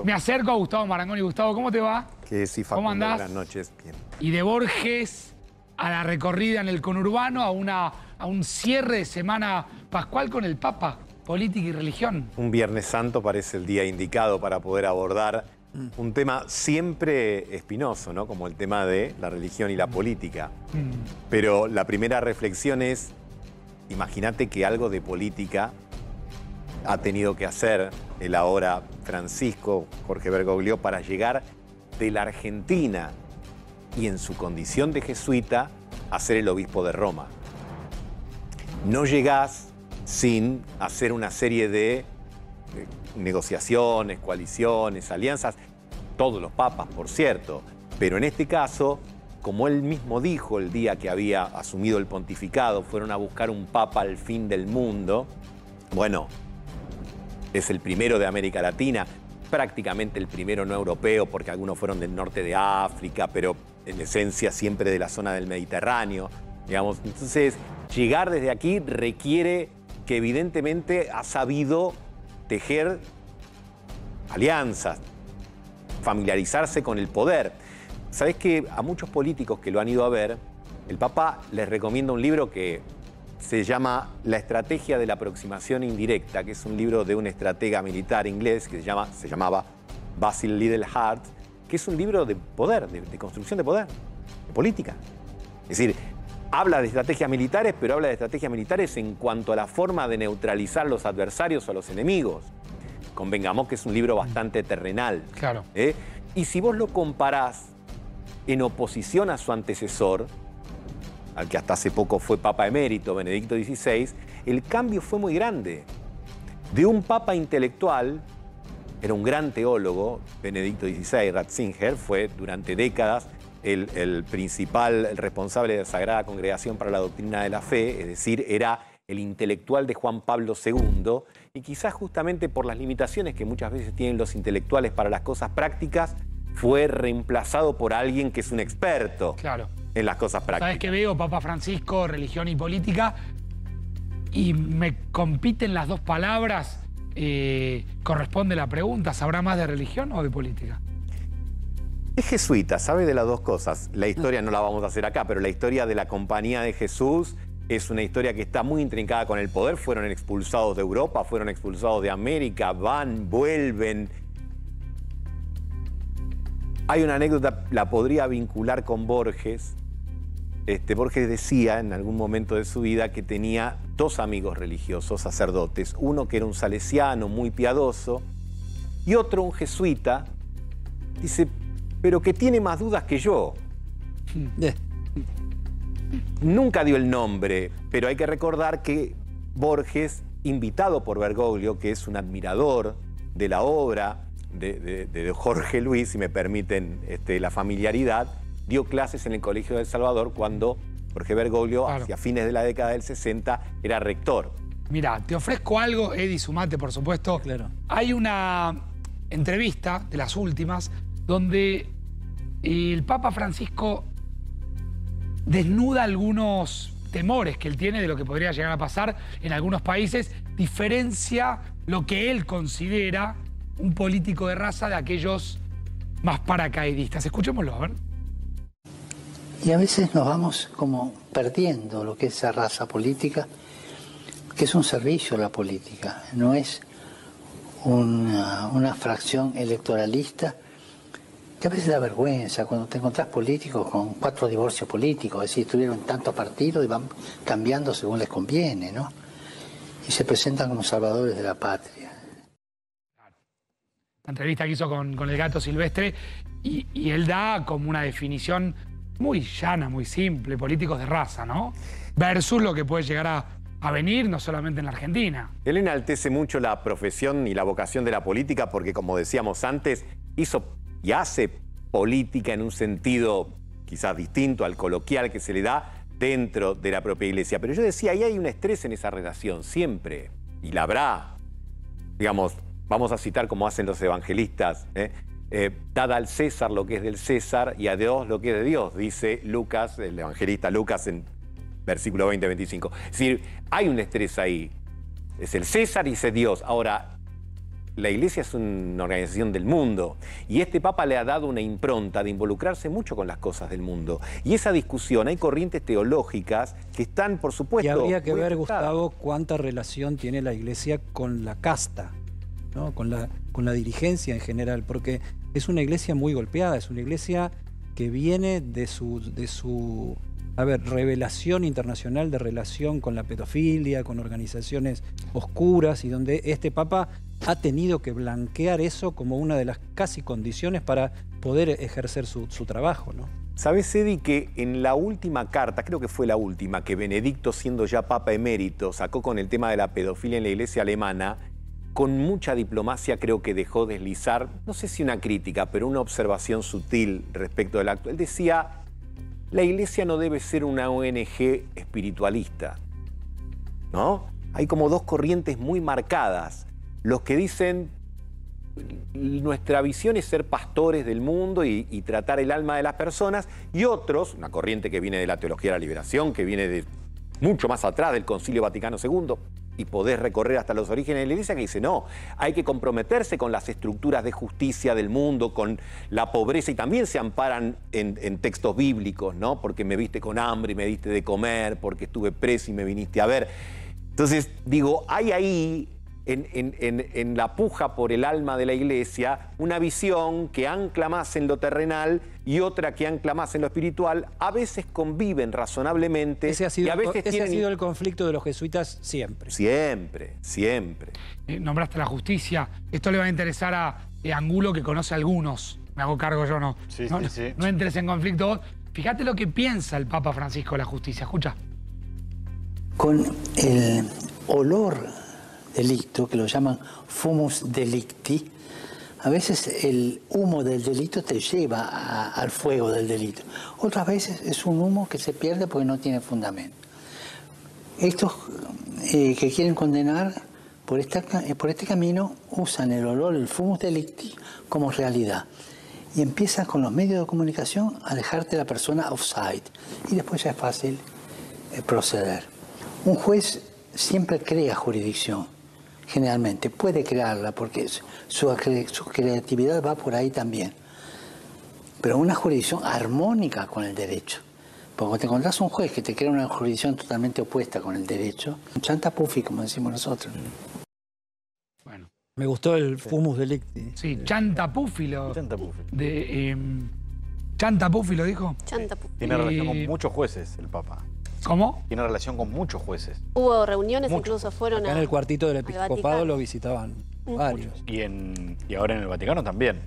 Me acerco a Gustavo Marangoni. Gustavo, ¿cómo te va? Que sí, Facundo, ¿Cómo andás? buenas noches. Bien. Y de Borges a la recorrida en el conurbano, a un cierre de semana pascual con el Papa, política y religión. Un Viernes Santo parece el día indicado para poder abordar un tema siempre espinoso, ¿no? Como el tema de la religión y la política. Pero la primera reflexión es, imagínate que algo de política ha tenido que hacer el ahora Francisco Jorge Bergoglio para llegar de la Argentina y en su condición de jesuita a ser el obispo de Roma. No llegás sin hacer una serie de negociaciones, coaliciones, alianzas, todos los papas, por cierto, pero en este caso, como él mismo dijo el día que había asumido el pontificado, fueron a buscar un papa al fin del mundo. Bueno, es el primero de América Latina, prácticamente el primero no europeo, porque algunos fueron del norte de África, pero en esencia siempre de la zona del Mediterráneo, digamos. Entonces, llegar desde aquí requiere que evidentemente ha sabido tejer alianzas, familiarizarse con el poder. Sabés que a muchos políticos que lo han ido a ver, el Papa les recomienda un libro que se llama La estrategia de la aproximación indirecta, que es un libro de un estratega militar inglés que se llamaba Basil Liddell-Hart, que es un libro de poder, de construcción de poder, de política. Es decir, habla de estrategias militares, pero habla de estrategias militares en cuanto a la forma de neutralizar los adversarios o a los enemigos. Convengamos que es un libro bastante terrenal. Claro. Y si vos lo comparás en oposición a su antecesor, al que hasta hace poco fue Papa Emérito, Benedicto XVI, el cambio fue muy grande. De un Papa intelectual, era un gran teólogo, Benedicto XVI, Ratzinger, fue durante décadas el principal, el responsable de la Sagrada Congregación para la Doctrina de la Fe, es decir, era el intelectual de Juan Pablo II, y quizás justamente por las limitaciones que muchas veces tienen los intelectuales para las cosas prácticas, fue reemplazado por alguien que es un experto. Claro. En las cosas prácticas. Sabes que veo Papa Francisco, religión y política, y me compiten las dos palabras. Corresponde la pregunta, ¿sabrá más de religión o de política? Es jesuita, sabe de las dos cosas. La historia no la vamos a hacer acá, pero la historia de la Compañía de Jesús es una historia que está muy intrincada con el poder. Fueron expulsados de Europa, fueron expulsados de América, van, vuelven. Hay una anécdota, la podría vincular con Borges. Borges decía en algún momento de su vida que tenía dos amigos religiosos, sacerdotes. Uno que era un salesiano muy piadoso y otro un jesuita. Dice, pero que tiene más dudas que yo. Nunca dio el nombre, pero hay que recordar que Borges, invitado por Bergoglio, que es un admirador de la obra de Jorge Luis, si me permiten la familiaridad, dio clases en el Colegio del Salvador cuando Jorge Bergoglio, claro, hacia fines de la década del 60, era rector. Mirá, te ofrezco algo, Eddie, sumate, por supuesto. Claro. Hay una entrevista de las últimas donde el Papa Francisco desnuda algunos temores que él tiene de lo que podría llegar a pasar en algunos países, diferencia lo que él considera un político de raza de aquellos más paracaidistas. Escuchémoslo, a ver. Y a veces nos vamos como perdiendo lo que es esa raza política, que es un servicio a la política, no es una fracción electoralista que a veces da vergüenza cuando te encontrás políticos con 4 divorcios políticos, es decir, tuvieron tantos partidos y van cambiando según les conviene, ¿no? Y se presentan como salvadores de la patria. La entrevista que hizo con el Gato Silvestre y él da como una definición muy llana, muy simple, políticos de raza, ¿no? Versus lo que puede llegar a venir, no solamente en la Argentina. Él enaltece mucho la profesión y la vocación de la política porque, como decíamos antes, hizo y hace política en un sentido quizás distinto al coloquial que se le da dentro de la propia iglesia. Pero yo decía, ahí hay un estrés en esa relación, siempre, y la habrá. Digamos, vamos a citar como hacen los evangelistas, dad al César lo que es del César y a Dios lo que es de Dios, dice Lucas, el evangelista Lucas en versículo 20-25. Es decir, hay un estrés ahí. Es el César y ese Dios. Ahora, la Iglesia es una organización del mundo y este Papa le ha dado una impronta de involucrarse mucho con las cosas del mundo. Y esa discusión, hay corrientes teológicas que están, por supuesto... Y habría que ver, afectadas. Gustavo, cuánta relación tiene la Iglesia con la casta, ¿no? Con la dirigencia en general, porque es una iglesia muy golpeada, es una iglesia que viene de su revelación internacional de relación con la pedofilia, con organizaciones oscuras, y donde este Papa ha tenido que blanquear eso como una de las casi condiciones para poder ejercer su trabajo, ¿no? ¿Sabes, Eddie, que en la última carta, creo que fue la última, que Benedicto, siendo ya Papa emérito, sacó con el tema de la pedofilia en la iglesia alemana, con mucha diplomacia creo que dejó deslizar, no sé si una crítica, pero una observación sutil respecto del acto? Él decía, la iglesia no debe ser una ONG espiritualista, ¿no? Hay como dos corrientes muy marcadas. Los que dicen, nuestra visión es ser pastores del mundo y tratar el alma de las personas, y otros, una corriente que viene de la teología de la liberación, que viene de mucho más atrás del Concilio Vaticano II, y podés recorrer hasta los orígenes de la iglesia, que dice, no, hay que comprometerse con las estructuras de justicia del mundo, con la pobreza, y también se amparan en textos bíblicos, ¿no? Porque me viste con hambre y me diste de comer, porque estuve preso y me viniste a ver. Entonces, digo, hay ahí, en la puja por el alma de la iglesia, una visión que ancla más en lo terrenal y otra que ancla más en lo espiritual. A veces conviven razonablemente. Ese ha sido, y a veces ese ha sido el conflicto de los jesuitas siempre. Siempre, siempre. Nombraste la justicia. Esto le va a interesar a Angulo, que conoce a algunos. Me hago cargo yo, no. Sí, no, sí, sí. No entres en conflicto vos. Fíjate lo que piensa el Papa Francisco de la justicia. Escucha. Con el olor delicto, que lo llaman fumus delicti, a veces el humo del delito te lleva al fuego del delito. Otras veces es un humo que se pierde porque no tiene fundamento. Estos que quieren condenar por este camino usan el olor, el fumus delicti, como realidad. Y empiezas con los medios de comunicación a dejarte de la persona offside. Y después ya es fácil proceder. Un juez siempre crea jurisdicción. Generalmente puede crearla porque su creatividad va por ahí también. Pero una jurisdicción armónica con el derecho. Porque cuando te encontrás un juez que te crea una jurisdicción totalmente opuesta con el derecho, un chantapufi, como decimos nosotros. Bueno. Me gustó el fumus delicti. Sí, chantapufi lo... Chantapufi. Chantapufi lo dijo. Chantapufi. Tiene relación con muchos jueces el Papa. ¿Cómo? Tiene relación con muchos jueces. Hubo reuniones, Mucho. incluso fueron Acá en el cuartito del al episcopado Vaticano. lo visitaban varios. Y ahora en el Vaticano también.